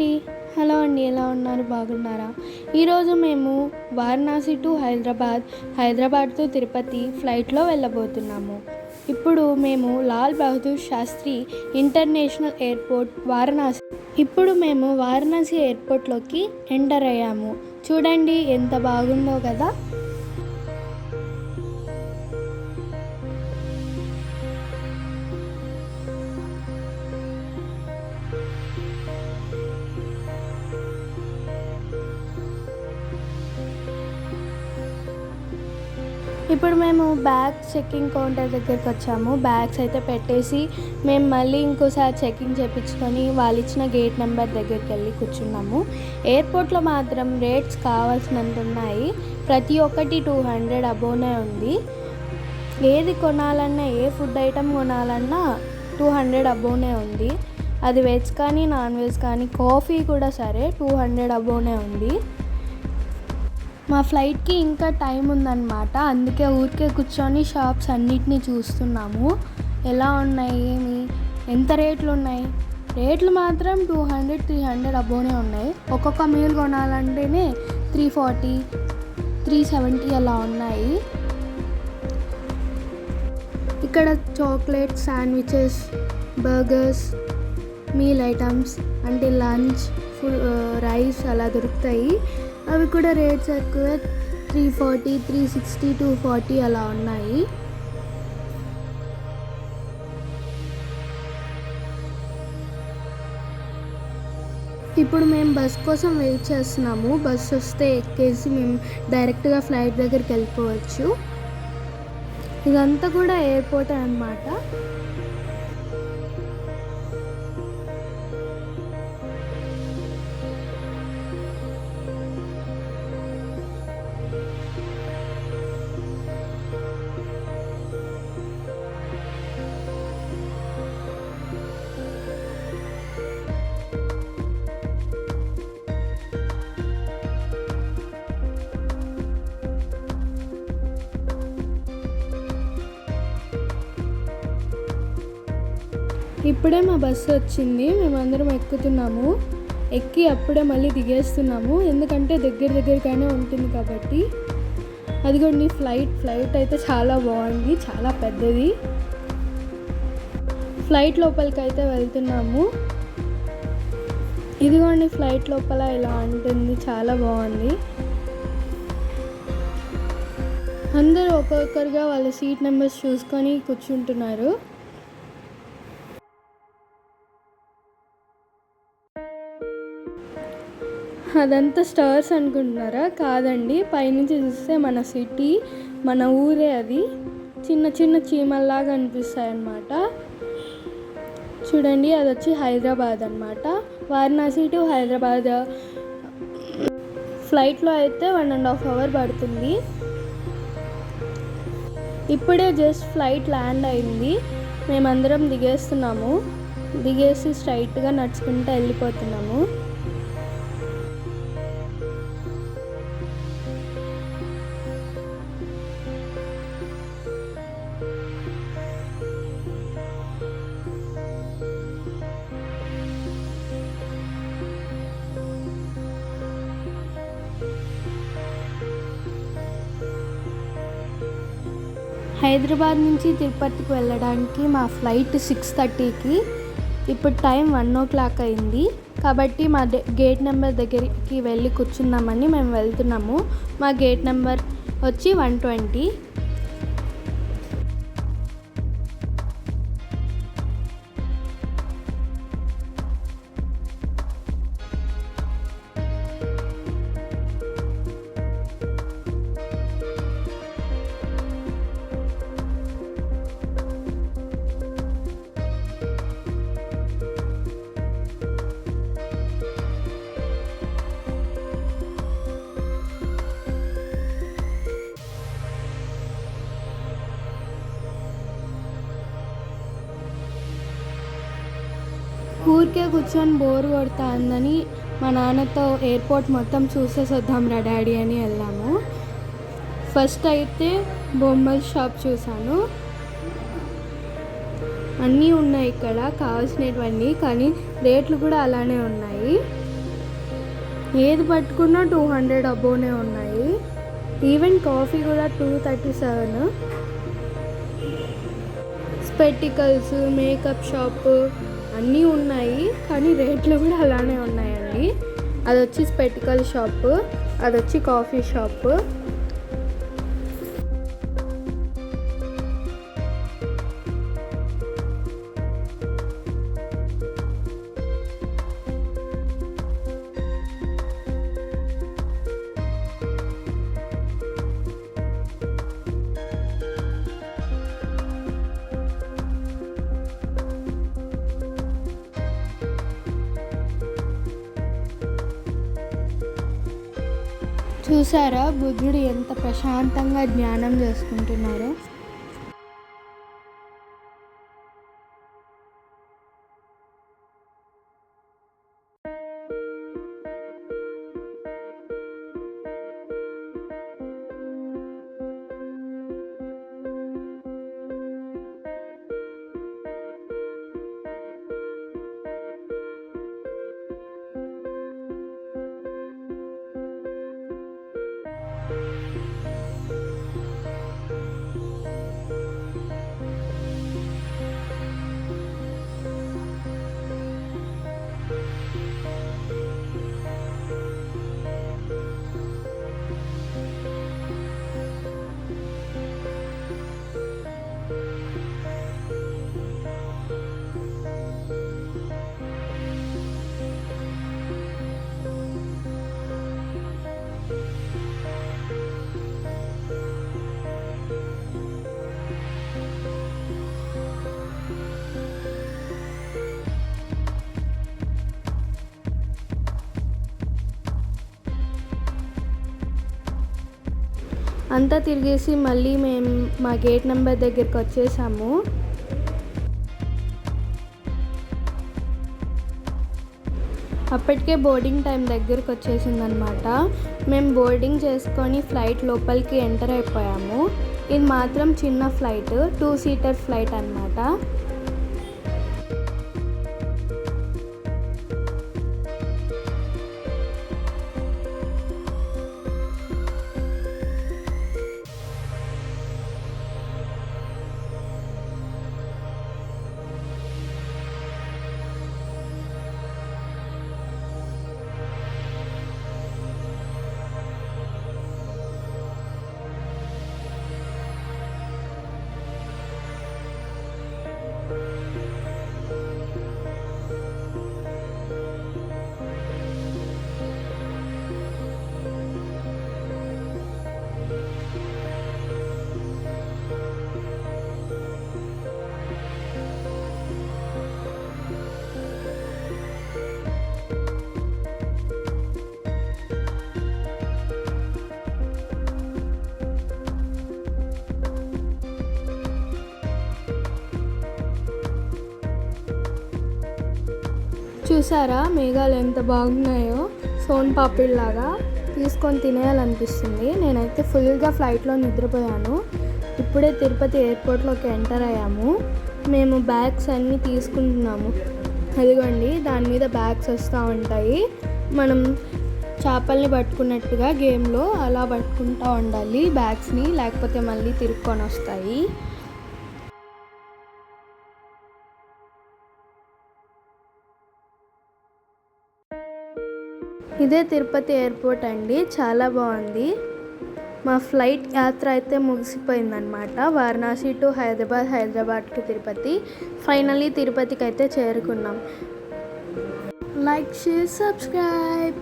అండి. హలో అండి, ఎలా ఉన్నారు? బాగున్నారా? ఈరోజు మేము వారణాసి టు హైదరాబాద్ టు తిరుపతి ఫ్లైట్లో వెళ్ళబోతున్నాము. ఇప్పుడు మేము లాల్ బహదూర్ శాస్త్రి ఇంటర్నేషనల్ ఎయిర్పోర్ట్ వారణాసి ఎయిర్పోర్ట్లోకి ఎంటర్ అయ్యాము. చూడండి ఎంత బాగుందో కదా. ఇప్పుడు మేము బ్యాగ్ చెక్కింగ్ కౌంటర్ దగ్గరికి వచ్చాము. బ్యాగ్స్ అయితే పెట్టేసి మేము మళ్ళీ ఇంకోసారి చెక్కింగ్ చేయించుకొని వాళ్ళు ఇచ్చిన గేట్ నెంబర్ దగ్గరికి వెళ్ళి కూర్చున్నాము. ఎయిర్పోర్ట్లో మాత్రం రేట్స్ కావాల్సినంత ఉన్నాయి. ప్రతి ఒక్కటి 200 అబోనే ఉంది. ఏది కొనాలన్నా, ఏ ఫుడ్ ఐటమ్ కొనాలన్నా 200 అబోనే ఉంది. అది వెజ్ కానీ నాన్ వెజ్ కానీ, కాఫీ కూడా సరే 200 అబోనే ఉంది. మా ఫ్లైట్కి ఇంకా టైం ఉందన్నమాట. అందుకే ఊరికే కూర్చొని షాప్స్ అన్నిటినీ చూస్తున్నాము. ఎలా ఉన్నాయి, ఎంత రేట్లు ఉన్నాయి. రేట్లు మాత్రం 200-300 అబోనే ఉన్నాయి. ఒక్కొక్క మీల్ కొనాలంటేనే 340-370 అలా ఉన్నాయి. ఇక్కడ chocolate, sandwiches, burgers, meal items అంటే లంచ్, రైస్ అలా దొరుకుతాయి. అవి కూడా రేట్స్ ఎక్కువ, 340, 360, 240 అలా ఉన్నాయి. ఇప్పుడు మేము బస్ కోసం వెయిట్ చేస్తున్నాము. బస్ వస్తే ఎక్కేసి మేము డైరెక్ట్గా ఫ్లైట్ దగ్గరికి వెళ్ళిపోవచ్చు. ఇదంతా కూడా ఎయిర్పోర్ట్ అన్నమాట. ఇప్పుడే మా బస్సు వచ్చింది. మేమందరం ఎక్కుతున్నాము. ఎక్కి అప్పుడే మళ్ళీ దిగేస్తున్నాము. ఎందుకంటే దగ్గరగానే ఉంటుంది కాబట్టి. అదిగోండి ఫ్లైట్ అయితే చాలా బాగుంది, చాలా పెద్దది. ఫ్లైట్ లోపలికి అయితే వెళ్తున్నాము. ఇదిగోండి ఫ్లైట్ లోపల ఇలా ఉంటుంది, చాలా బాగుంది. అందరూ ఒక్కొక్కరుగా వాళ్ళ సీట్ నెంబర్స్ చూసుకొని కూర్చుంటున్నారు. అదంతా స్టార్స్ అనుకుంటున్నారా? కాదండి, పైనుంచి చూస్తే మన సిటీ, మన ఊరే. అది చిన్న చిన్న చీమల్లాగా అనిపిస్తాయి అన్నమాట. చూడండి, అది వచ్చి హైదరాబాద్ అన్నమాట. వారణాసి టు హైదరాబాద్ ఫ్లైట్లో అయితే 1.5 hours పడుతుంది. ఇప్పుడే జస్ట్ ఫ్లైట్ ల్యాండ్ అయింది. మేమందరం దిగేస్తున్నాము. దిగేసి స్ట్రైట్గా నడుచుకుంటూ వెళ్ళిపోతున్నాము. హైదరాబాద్ నుంచి తిరుపతికి వెళ్ళడానికి మా ఫ్లైట్ 6:30కి. ఇప్పుడు టైం 1 o'clock అయింది. కాబట్టి మా గేట్ నెంబర్ దగ్గరికి వెళ్ళి కూర్చుందామని మేము వెళ్తున్నాము. మా గేట్ నెంబర్ వచ్చి 120. ఊరికే కూర్చొని బోర్ కొడతా ఉందని మా నాన్నతో ఎయిర్పోర్ట్ మొత్తం చూసేసి వద్దాం రా డాడీ అని వెళ్ళాము. ఫస్ట్ అయితే బొమ్మల షాప్ చూసాను. అన్నీ ఉన్నాయి ఇక్కడ కావాల్సినవన్నీ, కానీ రేట్లు కూడా అలానే ఉన్నాయి. ఏది పట్టుకున్నా 200 అబోనే ఉన్నాయి. ఈవెన్ కాఫీ కూడా 237. స్పెటికల్స్, మేకప్ షాప్ అన్నీ ఉన్నాయి, కానీ రేట్లు కూడా అలానే ఉన్నాయండి. అది వచ్చి స్పెటికల్ షాప్, అది వచ్చి కాఫీ షాప్. చూసారా బుద్ధుడు ఎంత ప్రశాంతంగా ధ్యానం చేసుకుంటున్నారో. అంతా తిరిగేసి మళ్ళీ మేము మా గేట్ నెంబర్ దగ్గరికి వచ్చేసాము. అప్పటికే బోర్డింగ్ టైం దగ్గరికి వచ్చేసిందనమాట. మేము బోర్డింగ్ చేసుకొని ఫ్లైట్ లోపలికి ఎంటర్ అయిపోయాము. ఇది మాత్రం చిన్న ఫ్లైట్, 2 సీటర్ ఫ్లైట్ అనమాట. చూసారా మేఘాలు ఎంత బాగున్నాయో, సోన్ పాపిడిలాగా తీసుకొని తినేయాలనిపిస్తుంది. నేనైతే ఫుల్గా ఫ్లైట్లో నిద్రపోయాను. ఇప్పుడే తిరుపతి ఎయిర్పోర్ట్లోకి ఎంటర్ అయ్యాము. మేము బ్యాగ్స్ అన్నీ తీసుకుంటున్నాము. అదిగోండి, దాని మీద బ్యాగ్స్ వస్తూ ఉంటాయి. మనం చేపల్ని పట్టుకున్నట్టుగా గేమ్లో అలా పట్టుకుంటూ ఉండాలి బ్యాగ్స్ని, లేకపోతే మళ్ళీ తిరుక్కొని వస్తాయి. ఇదే తిరుపతి ఎయిర్పోర్ట్ అండి, చాలా బాగుంది. మా ఫ్లైట్ యాత్ర అయితే ముగిసిపోయిందనమాట. Varanasi to Hyderabad, Hyderabad to Tirupati. Finally తిరుపతికి అయితే చేరుకున్నాం. Like, share, subscribe.